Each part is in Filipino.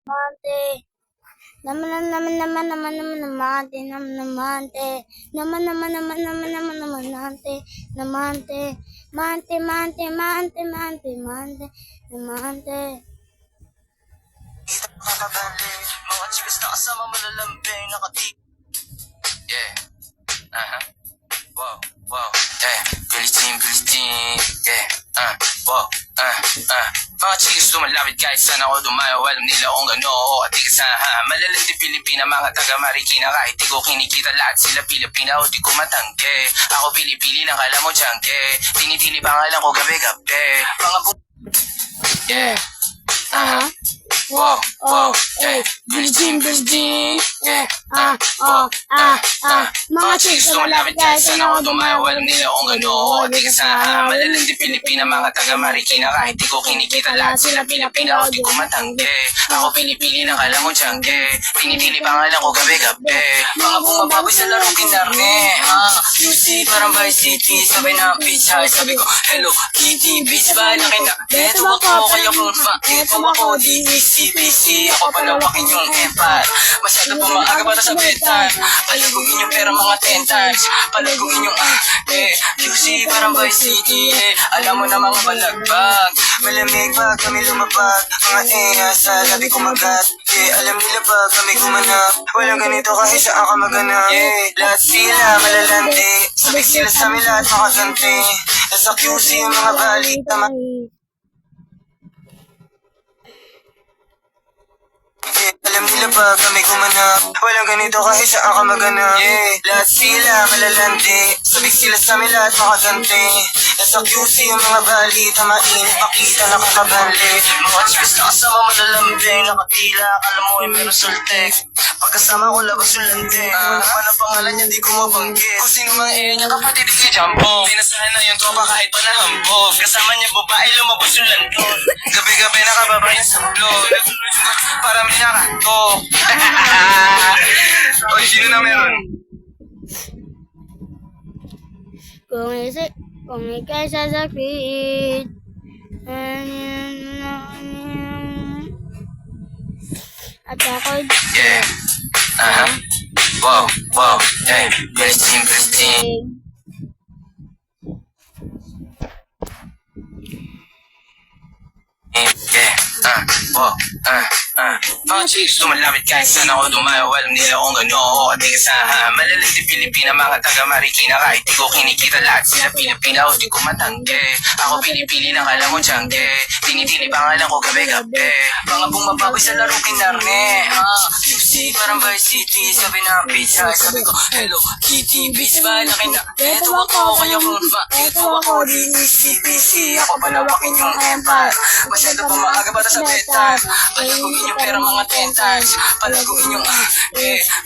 Namante, namante, namante. Kakabali, mga chikas na kasama malalambing, nakati. Yeah, wow, wow, yeah, girly team, yeah, wow, mga chicks lumalapit kahit saan ako dumayo. Alam nila kung gano ako katigasahan. Malalandi Pilipina, mga taga Marikina. Kahit di ko kinikita lahat sila Pilipina o di ko matangke. Ako pili-pili lang kala mo tiyangke. Tinitili pangalan ko gabi-gabi. Mga yeah, wow, wow, yeah, girly team, yeah, mga chicks lumalapit kahit saan ako dumayo. Alam nila kung gano ako katigasahan. Malalandi Pilipina, mga taga Marikina. Kahit di ko kinikita lahat sila Pilipina o di ko matangke. Ako pili-pili lang kala mo tiyangke. Tinitili pangalan ko gabi-gabi. Mga bumababoy sa larong kinarne. QC parang Vice City. Sabay na pizza. Sabi ko, hello Kitty, bitch ba na kina? Eto ako, kaya kung ito ako, DECPC. Ako palawakin yung empat. Masyado po maaga para sa bedtime. Palaguin yung pera mga 10 times. Palaguin yung QC parang Vice City. Alam mo na mga balagbag. Malamig pa kami lumapag. Mga sa labi kumagat. Alam nila pa kami gumanap. Walang ganito kahit saan ka maganap. Lahat sila malalandi. Sabay sila sa amin lahat makaganti. Nasa QC yung mga balik. Alam nila pa kami gumanap. Walang ganito kahit saan ka maganap. Lahat sila malalandi. Sabik sila sa amin lahat makaganti. Nasa QC yung mga balita. Mainit pakita nakakabali. Mga chicks na kasama malalambing. Nakatila akala mo ay meron sultek. Pagkasama ko labas yung landi. Ano pangalan niya di ko mabanggit. Kung sino mang niya kapatid si Jumbo. Pinasahan na yung tropa kahit pa nahambog. Kasama niya babae lumabas yung landon. Gabi-gabi nakababa yung sablo. Para may nakatok. O, sino na meron? Kung ika'y sasakit, at ako'y Yeah, wow, wow, yeah, Christine. Yeah, wow, mga chicks lumalapit kahit saan ako dumayo. Alam nila kung gano ako katigasahan. Malalandi Pilipina, mga taga Marikina. Kahit di ko kinikita lahat sila Pilipina o di ko matangke. Ako pili-pili lang kala mo tiyangke. Tinitili pangalan ko gabi-gabi. Mga bumababoy sa larong kinarne. QC parang Vice City. Sabi na pizza. Sabi ko, hello Kitty, bitch ba na kina? Eto ako, kaya kung ito ako, DECPC. Ako palawakin yung empat. Masyado po maaga para sa bedtime. Palaguin yung pera mga 10 times. Palaguin yung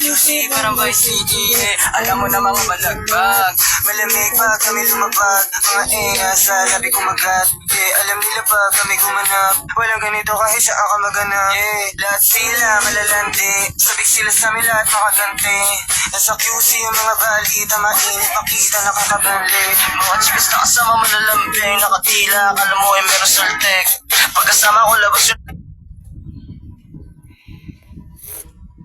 QC parang Vice City. Alam mo na mga balagbag. Malamig pa kami lumabag. Mga sa labi kumagat. Alam nila pa kami gumanap. Walang ganito kahit saan ka maganap. Lahat sila malalandi. Sabik sila sa amin lahat makaganti. Nasa QC yung mga balita. Mainit pakita nakakabali. Mga chicks na kasama malalambing. Nakatila akala mo ay meron sultek. Pagkasama ko labas yung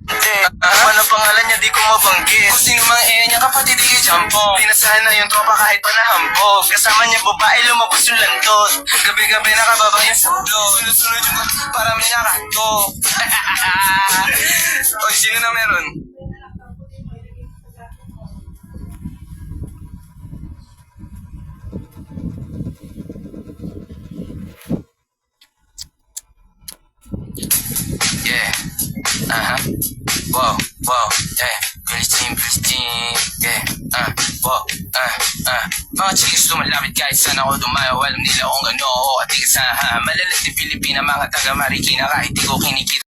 ano pangalan niya di ko mabanggit. Kung sino mang niya kapatid di Jumbo. Pinasahan na yung tropa kahit pa nahambog. Kasama niya babae lumabas yung landon. Gabi-gabi nakababa yung sablo. Sunod-sunod yung para may nakatok. O sino na meron? Yeah, wow, wow, yeah, Christine, yeah, wow, mga chicks lumalapit kahit saan ako dumayo. Alam nila kung gano ako katigasahan. Malalandi Pilipina, mga taga Marikina. Kahit di ko kinikita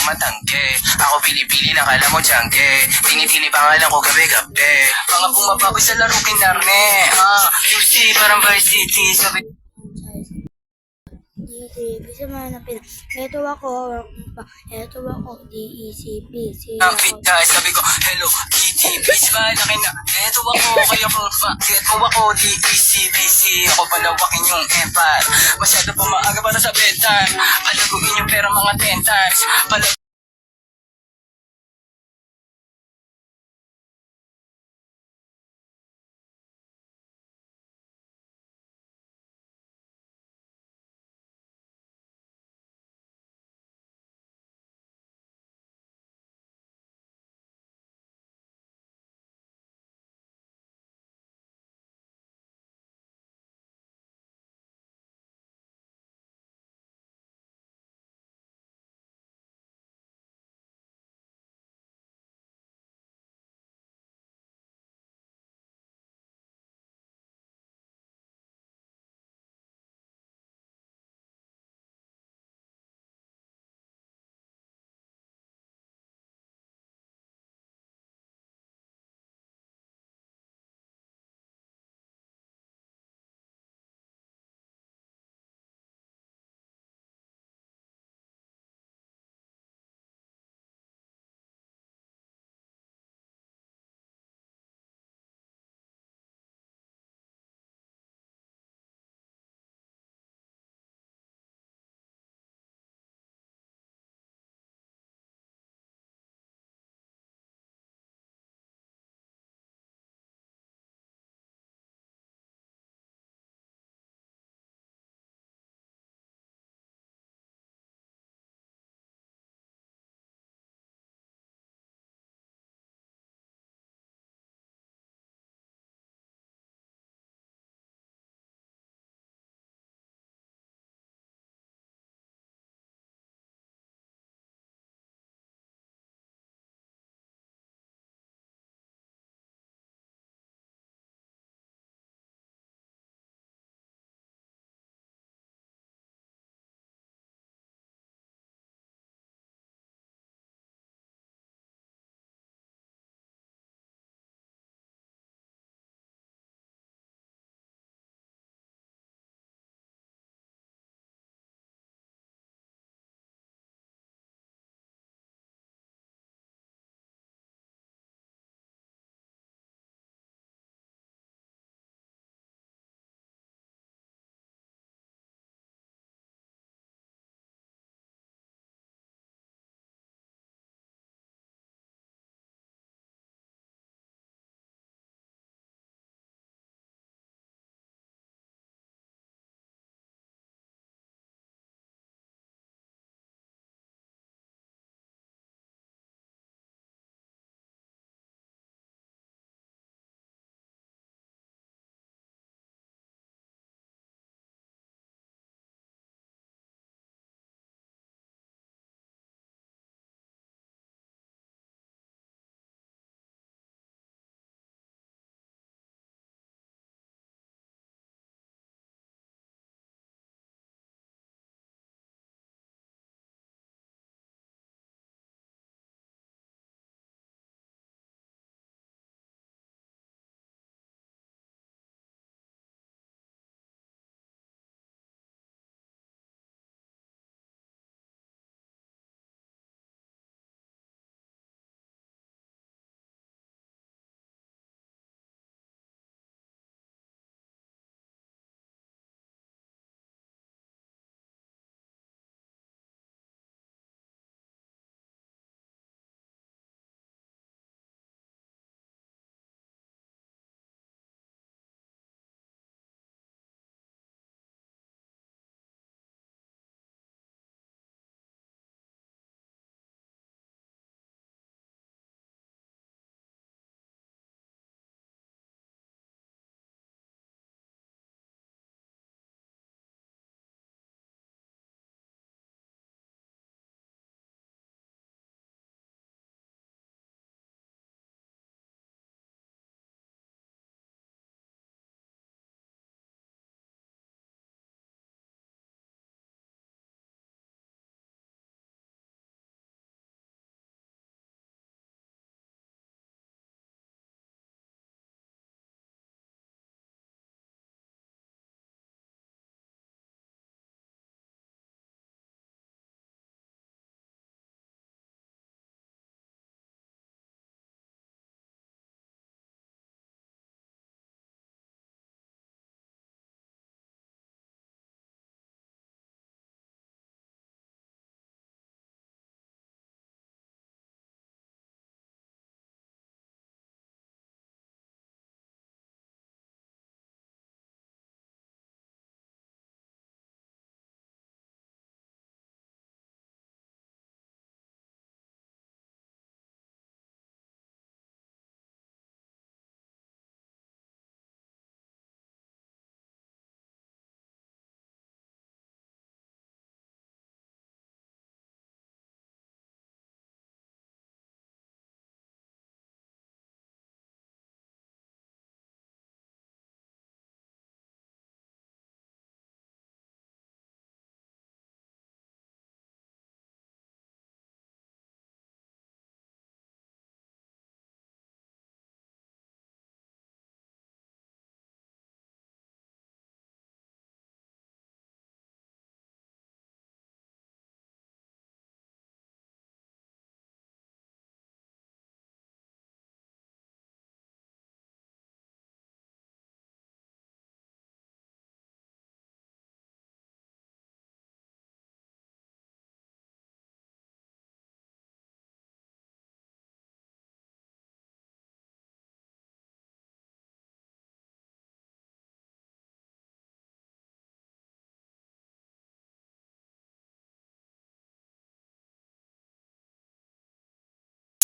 matangke. Ako pili-pili lang kala mo tiyangke. Tinitili pangalan ko gabi-gabi. Mga bumababoy sa larong kinarne. QC parang Vice City. Sabi DECPC manapin. Ito ako, DECPC. Sabi ko, hello Kitty, busy, malaki na. Eto ako, kaya kung bakit mo ako di easy busy. Ako palawakin yung empire. Masyado pa maaga para sa bedtime. Palaguin yung pera mga 10 times.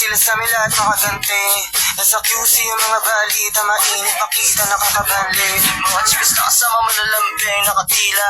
sila sa amin lahat makaganti. Nasa QC yung mga balita, mainit makita nakakabanli. Mga chikas na kasama malalambing, nakatila.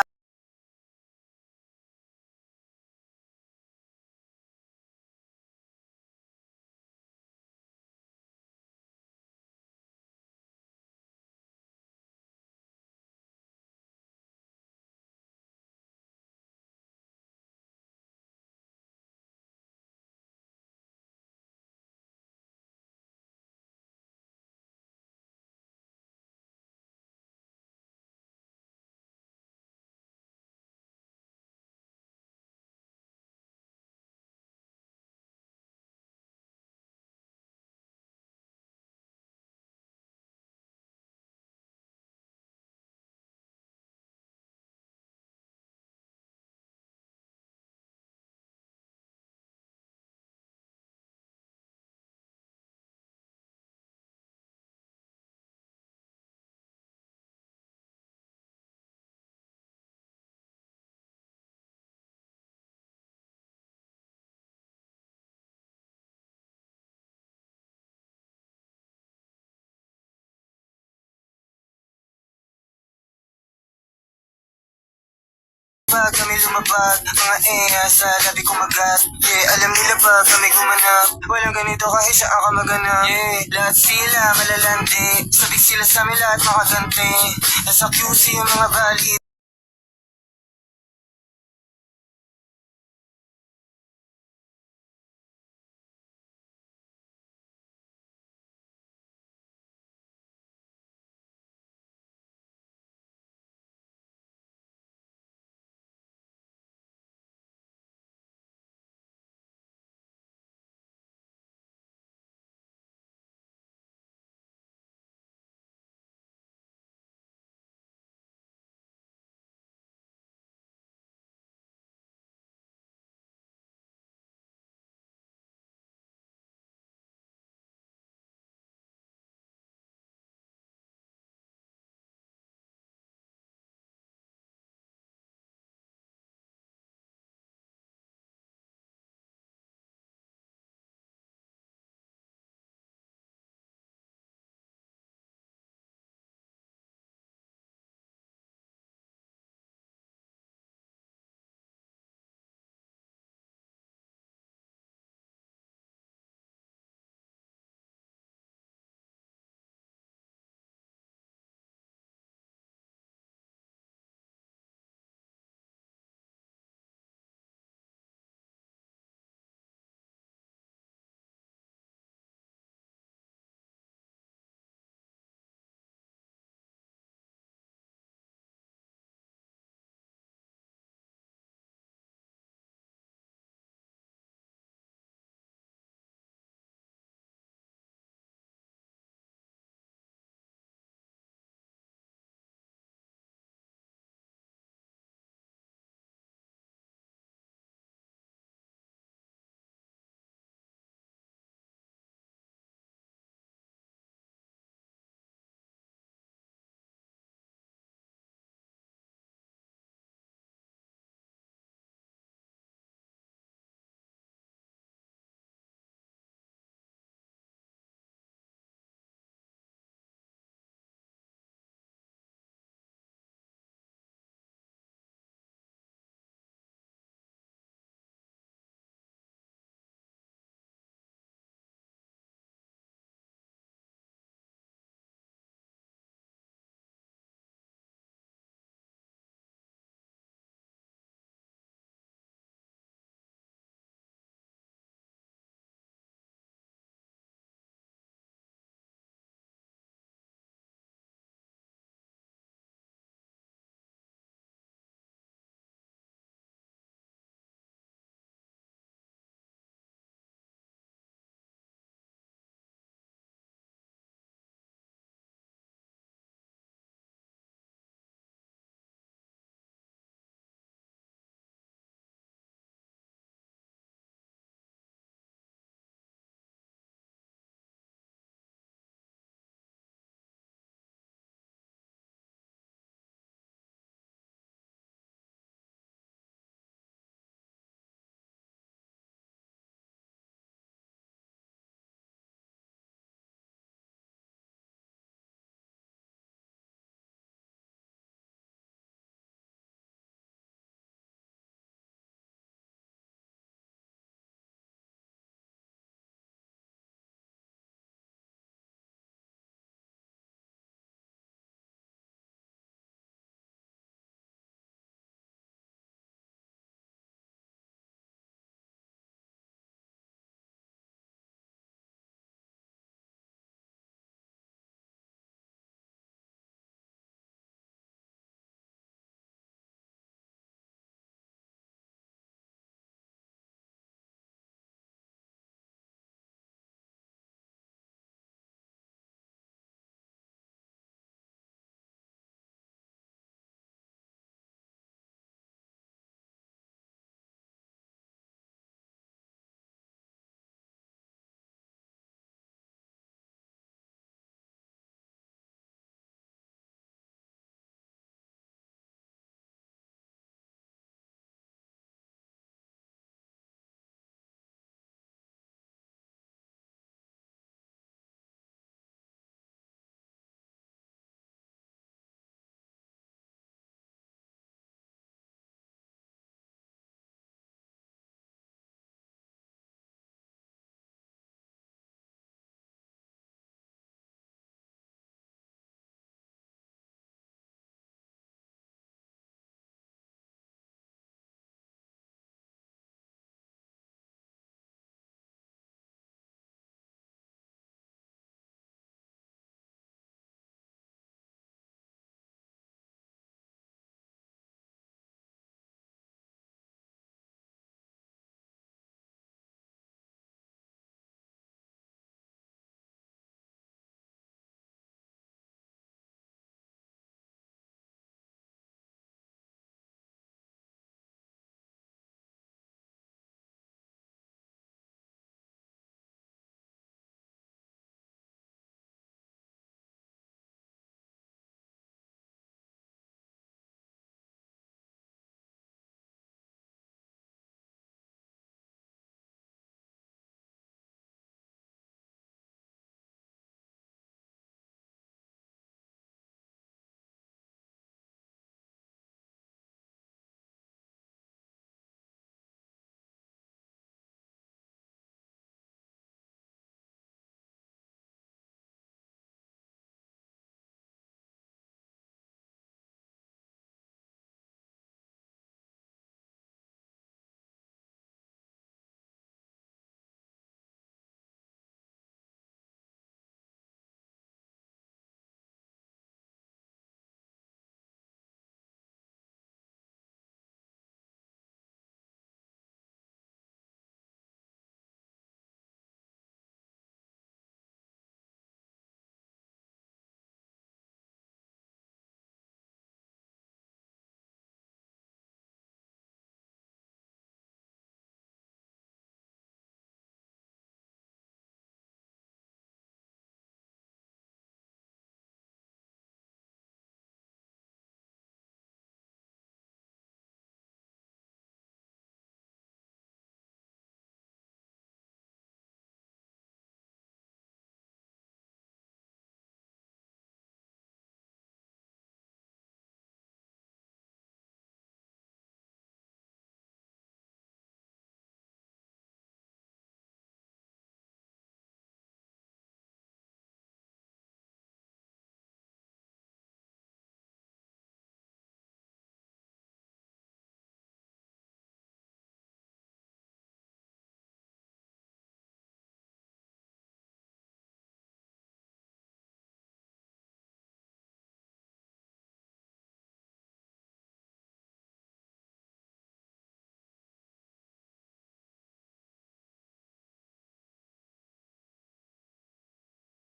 Pag kami lumabag, mga sa labi kumagat. Alam nila pag kami gumanap, walang ganito kahit saan ka maganap. Lahat sila malalandi, sabik sila sa amin lahat makaganti. Nasa QC yung mga balit.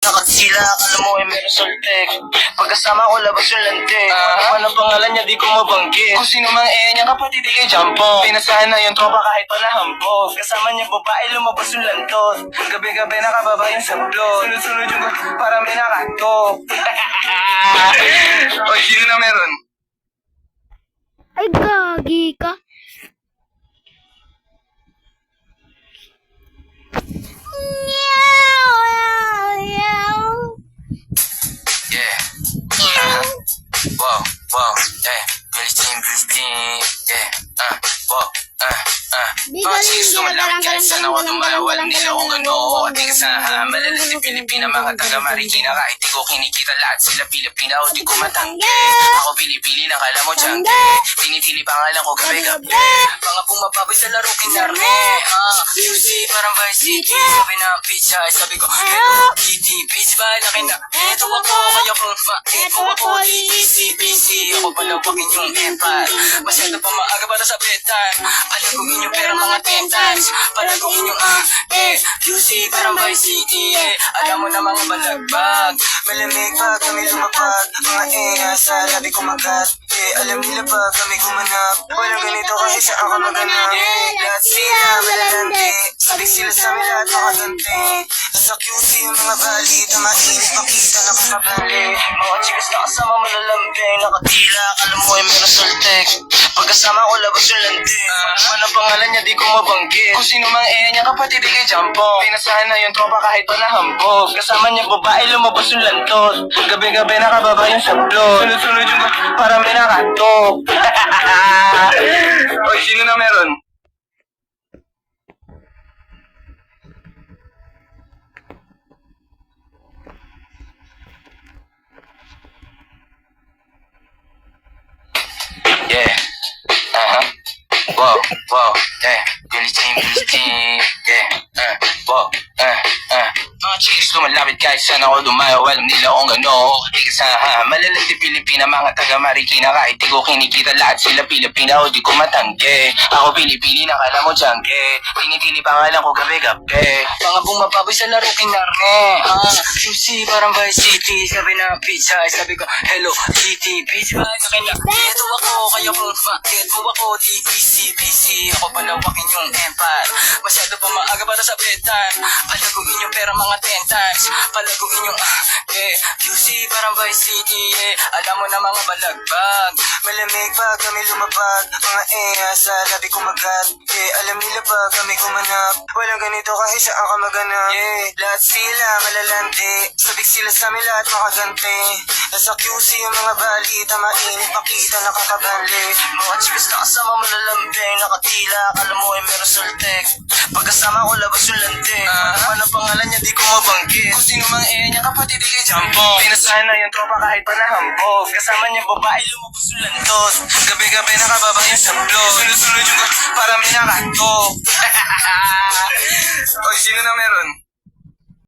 Nakasila, alam mo ay meron soltek. Pagkasama ko labas yung lante. Ano pa ng pangalan niya di ko mabanggit. Kung sino mang niyang kapatid di kay Jampo. Pinasahan na yung tropa kahit pa nahambog. Kasama niya babae lumabas yung lantot. Gabi-gabi nakababa yung sablot. Sunod-sunod yung para may nakatok. Oy, sino na meron? Ay, gagi ka. Yeah. Wow, wow, yeah. Bilis-tin, yeah. Wow, Mga chicks lumalapit kahit saan ako dumalaw. Alam nila kung ano ako at di kasaha. Malalas si Pilipina, mga taga Marikina. Kahit di ko kinikita lahat sila Pilipina o di ko matanggi. Ako pili-pili lang kala mo jangge. Tinitili pangalan ko gabi-gabi. Mga bumababoy sa laro kinarne UC parang Vice City Sabi na bitch ay sabi ko hello kitty bitch ba laki na eto ako kaya kung eto ako DECBC Ako palawakin yung empire Masyado pa maaga para sa bedtime Palaguin yung pera mga 10 times Palaguin yung UC parang Vice City Alam mo na mga balagbag Malamig pa kami lumapag Mga sa labi ko magat Alam nila pa kami gumanap Walang ganito kasi sa ako maganap Lahat sila malalandi Sabi sila sa amin lahat makaganti Nasa QC yung mga balit Na mainit makita nakakabali Mga chicas na kasama malalambing Nakatila alam mo ay meron soltek Pagkasama ko labas yung landi Ano pangalan niya di ko mabanggit. Kung sino mang niyang kapatid di kay Jampo. Pinasahan na yung tropa kahit pa nahambog. Kasama niya babae lumabas yung lantot. Gabi-gabi nakababa yung sablot. Sunod-sunod yung para may nakatok. Oy, sino na meron? Yeah. Wow, wow, yeah. Bilis-tin, yeah. Wow, Mga chicks lumalapit kahit saan ako dumayo. Alam nila kung ano di kasaha. Malalas si Pilipina, mga taga Marikina. Kahit di ko kinikita lahat sila Pilipina o di ko matanggi. Ako pili-pili na kala mo jangge. Tinitili pangalan ko gabi-gabi. Mga bumababoy sa laro kinarne QC parang Vice City Sabi na bitch ay sabi ko hello kitty bitch ba laki na eto ako kaya kung eto ako DECBC Ako palawakin yung empire Masyado pa maaga para sa bedtime Palaguin yung pera mga 10 times Palaguin yung QC parang Vice City Alam mo na mga balagbag Malamig pa kami lumapag Mga sa labi ko magat Alam nila pa kami gumanap Walang ganito kahit sa ako maganap Lahat sila malalandi Sabik sila sa amin lahat makaganti Nasa QC yung mga balita Mainit makita nakakabali Mga chicas na kasama malalambing Nakatila alam mo ay meron soltek Pagkasama ko labas yung lante Ano pangalan niya di ko mabanggit Kung sino mang niyang kapatid di kay Jampo. Pinasahan na yung tropa kahit pa nahambog. Kasama niya babae lumabas yung lantot. Gabi-gabi nakababa yung sablot. Sunod-sunod yung para may nakatok. Oy, sino na meron?